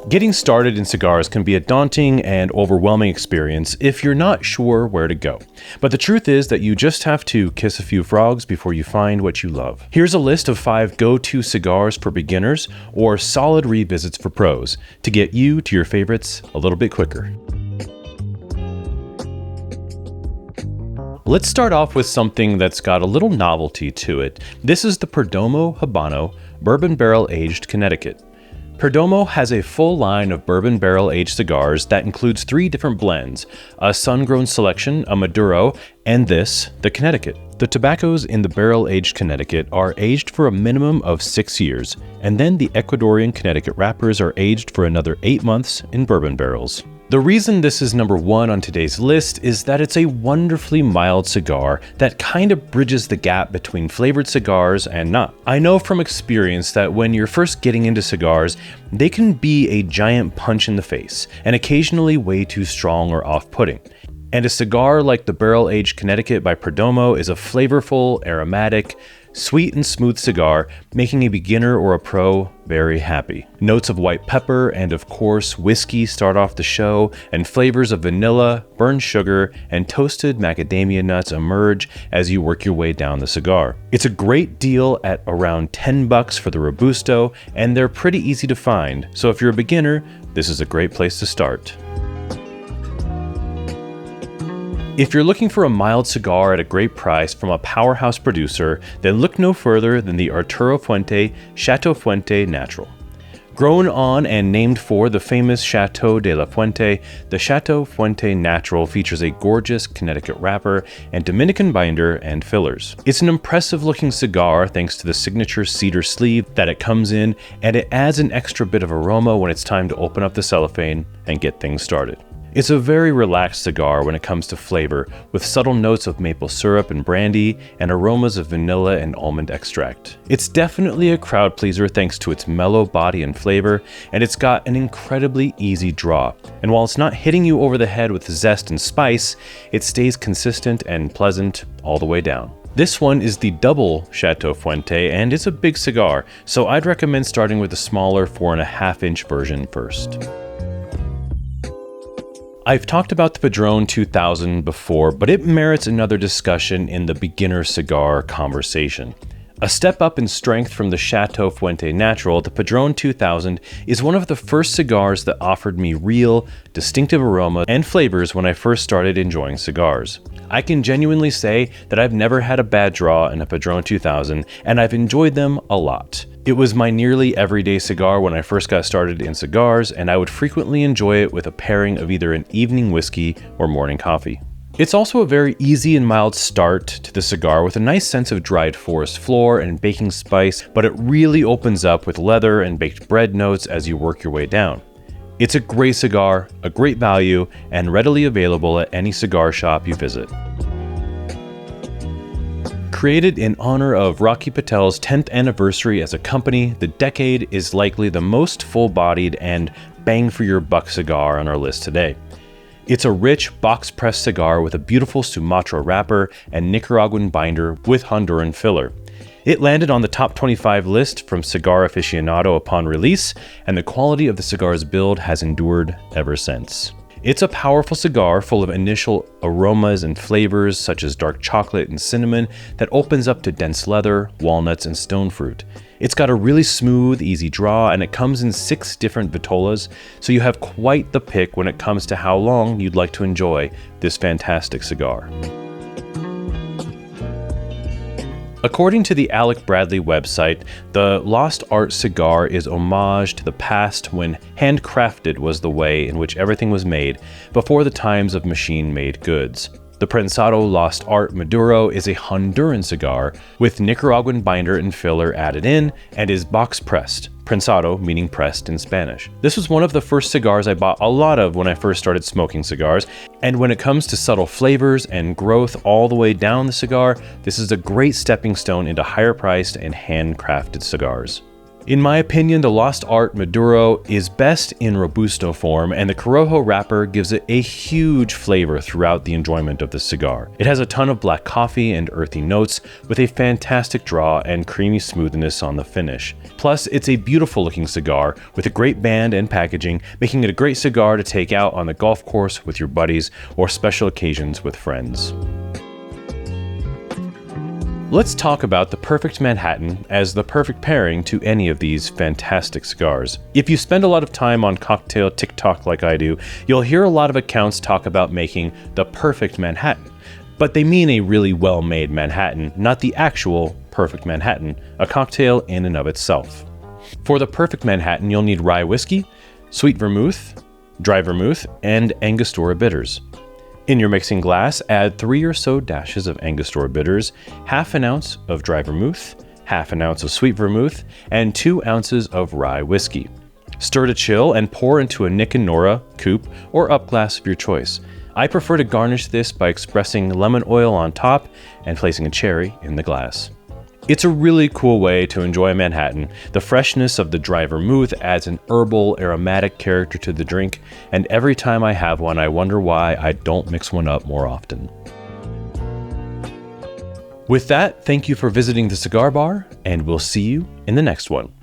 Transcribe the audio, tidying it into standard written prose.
Getting started in cigars can be a daunting and overwhelming experience if you're not sure where to go. But the truth is that you just have to kiss a few frogs before you find what you love. Here's a list of 5 go-to cigars for beginners or solid revisits for pros to get you to your favorites a little bit quicker. Let's start off with something that's got a little novelty to it. This is the Perdomo Habano Bourbon Barrel Aged Connecticut. Perdomo has a full line of bourbon barrel aged cigars that includes 3 different blends, a sun-grown selection, a Maduro, and this, the Connecticut. The tobaccos in the barrel-aged Connecticut are aged for a minimum of 6 years, and then the Ecuadorian Connecticut wrappers are aged for another 8 months in bourbon barrels. The reason this is number 1 on today's list is that it's a wonderfully mild cigar that kind of bridges the gap between flavored cigars and not. I know from experience that when you're first getting into cigars, they can be a giant punch in the face, and occasionally way too strong or off-putting. And a cigar like the barrel-aged Connecticut by Perdomo is a flavorful, aromatic, sweet and smooth cigar, making a beginner or a pro very happy. Notes of white pepper and of course whiskey start off the show, and flavors of vanilla, burnt sugar, and toasted macadamia nuts emerge as you work your way down the cigar. It's a great deal at around $10 for the Robusto, and they're pretty easy to find, so if you're a beginner, this is a great place to start. If you're looking for a mild cigar at a great price from a powerhouse producer, then look no further than the Arturo Fuente Chateau Fuente Natural. Grown on and named for the famous Chateau de la Fuente, the Chateau Fuente Natural features a gorgeous Connecticut wrapper and Dominican binder and fillers. It's an impressive looking cigar thanks to the signature cedar sleeve that it comes in, and it adds an extra bit of aroma when it's time to open up the cellophane and get things started. It's a very relaxed cigar when it comes to flavor, with subtle notes of maple syrup and brandy and aromas of vanilla and almond extract. It's definitely a crowd pleaser thanks to its mellow body and flavor, and it's got an incredibly easy draw. And while it's not hitting you over the head with zest and spice, it stays consistent and pleasant all the way down. This one is the double Chateau Fuente, and it's a big cigar, so I'd recommend starting with the smaller 4.5-inch version first. I've talked about the Padron 2000 before, but it merits another discussion in the beginner cigar conversation. A step up in strength from the Chateau Fuente Natural, the Padron 2000 is one of the first cigars that offered me real, distinctive aroma and flavors when I first started enjoying cigars. I can genuinely say that I've never had a bad draw in a Padron 2000, and I've enjoyed them a lot. It was my nearly everyday cigar when I first got started in cigars, and I would frequently enjoy it with a pairing of either an evening whiskey or morning coffee. It's also a very easy and mild start to the cigar with a nice sense of dried forest floor and baking spice, but it really opens up with leather and baked bread notes as you work your way down. It's a great cigar, a great value, and readily available at any cigar shop you visit. Created in honor of Rocky Patel's 10th anniversary as a company, the Decade is likely the most full-bodied and bang-for-your-buck cigar on our list today. It's a rich, box-pressed cigar with a beautiful Sumatra wrapper and Nicaraguan binder with Honduran filler. It landed on the top 25 list from Cigar Aficionado upon release, and the quality of the cigar's build has endured ever since. It's a powerful cigar full of initial aromas and flavors such as dark chocolate and cinnamon that opens up to dense leather, walnuts, and stone fruit. It's got a really smooth, easy draw, and it comes in 6 different vitolas, so you have quite the pick when it comes to how long you'd like to enjoy this fantastic cigar. According to the Alec Bradley website, the Lost Art cigar is homage to the past when handcrafted was the way in which everything was made before the times of machine-made goods. The Prensado Lost Art Maduro is a Honduran cigar with Nicaraguan binder and filler added in and is box-pressed, Prensado meaning pressed in Spanish. This was one of the first cigars I bought a lot of when I first started smoking cigars, and when it comes to subtle flavors and growth all the way down the cigar, this is a great stepping stone into higher priced and handcrafted cigars. In my opinion, the Lost Art Maduro is best in Robusto form, and the Corojo wrapper gives it a huge flavor throughout the enjoyment of the cigar. It has a ton of black coffee and earthy notes, with a fantastic draw and creamy smoothness on the finish. Plus, it's a beautiful looking cigar with a great band and packaging, making it a great cigar to take out on the golf course with your buddies or special occasions with friends. Let's talk about the Perfect Manhattan as the perfect pairing to any of these fantastic cigars. If you spend a lot of time on cocktail TikTok like I do, you'll hear a lot of accounts talk about making the perfect Manhattan. But they mean a really well-made Manhattan, not the actual perfect Manhattan, a cocktail in and of itself. For the perfect Manhattan, you'll need rye whiskey, sweet vermouth, dry vermouth, and Angostura Bitters. In your mixing glass, add 3 or so dashes of Angostura Bitters, half an ounce of dry vermouth, half an ounce of sweet vermouth, and 2 ounces of rye whiskey. Stir to chill and pour into a Nick and Nora, coupe, or up glass of your choice. I prefer to garnish this by expressing lemon oil on top and placing a cherry in the glass. It's a really cool way to enjoy a Manhattan. The freshness of the dry vermouth adds an herbal, aromatic character to the drink, and every time I have one, I wonder why I don't mix one up more often. With that, thank you for visiting the Cigar Bar, and we'll see you in the next one.